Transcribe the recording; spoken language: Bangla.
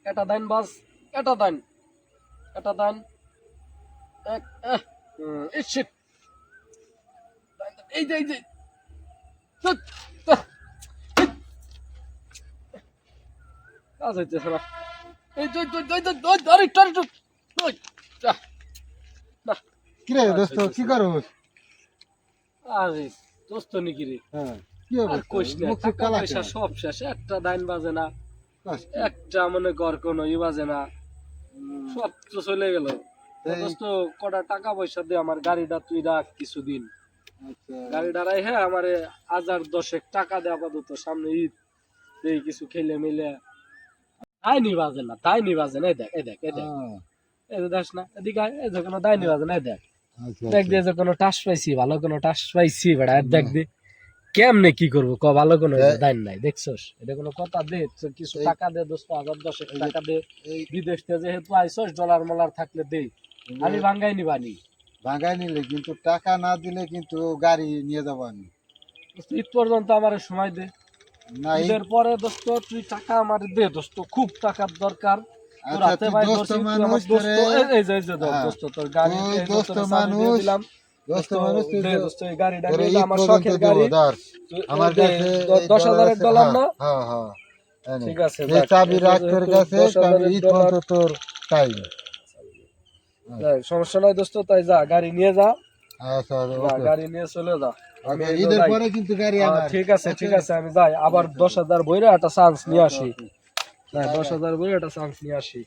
এটা দান বাস, এটা দান, এটা দান, এই শিট, এই যে কাজ হইতেছে না, এই আরে না, কি রে দোস্ত কি করস? আরে দোস্ত নাকি রে? হ্যাঁ কি আর অবস্থা? কইস না, মুখ টাকা কালা পয়সা কেন? সব শেষ, একটা দাইন বাজে না, কষ্ট। একটা মনে কর কোনো বাজে না, সব তো চলে গেল। এই- দোস্ত কটা টাকা পয়সা দিয়ে আমার গাড়িটা তুই রাখ কিছুদিন, আচ্ছা গাড়িটা রাই, হ্যাঁ আমার 1000-10 টাকা দে আপাতত, সামনে ঈদ, এই কিছু খেলে মিলে দাইনি বাজে না, দাইনি বাজে না, এই দেখ এই দেখ এই দেখ, হ্যাঁ, এই যে দেখ না এদিকে আয়, এই যে কোনো দাইনি বাজে না, এই দেখ আচ্ছা দেখ দিয়ে যে কোনো টাস পাইছি, ভালো কোনো টাস পাইছি বেড়া, দেখ দি কেমনে কি করবো ক, ভালো কোনো দাইন নাই দেখছস, এটা কোনো কথা দে, তো কিছু এই- টাকা দে দোস্ত, 1000-10 টাকা দে, এই বিদেশ থেকে যেহেতু আইসস, ডলার মলার থাকলে দে, আমি ভাঙ্গাই নিবানি। ভাঙাই নিলে কিন্তু টাকা না দিলে কিন্তু গাড়ি নিয়ে যাবো আমি। ঈদ পর্যন্ত আমার সময় দে, না এই- ঈদের পরে দোস্ত তুই টাকা আমার দে দোস্ত, খুব টাকার দরকার। তোর আচ্ছা হাতে তুই ভাই দোস্ত ধরছি, তুই মানুষ আমার দোস্ত, তোরে, এই যে ধর হ্যাঁ, দোস্ত, তোর গাড়ি তুই এই দোস্ত তোরে চাবি দিয়ে মানুষ, দিলাম দোস্ত দোস্ত, মানুষ তুই দে তো- দোস্ত, এই গাড়িটা তোরে নিয়ে যা, ঈদ আমার পর্যন্ত শখের দেবো, গাড়ি, ধর তুই আমার দে, কাছে এই 10,000 আছে, ডলার হ্যাঁ, না, হ্যাঁ হ্যাঁ এই নে। ঠিক আছে এই যাক, চাবি এই যে রাখ তোর যেহেতু কাছে, 10,000 আমি ঈদ ডলার, পর্যন্ত তোর টাইম। যাক, সমস্যা নাই দোস্ত, তাই যা গাড়ি নিয়ে যা, আচ্ছা যা ওকে গাড়ি নিয়ে চলে যা, আমি এই তো ঈদের যাই। পরে কিন্তু গাড়ি আমার। ঠিক আছে ঠিক আছে, আমি যাই, আবার 10,000 বইরা একটা চান্স নিয়ে আসি, ওকে, ওকে। না 10,000 বইরা একটা চান্স নিয়ে আসি।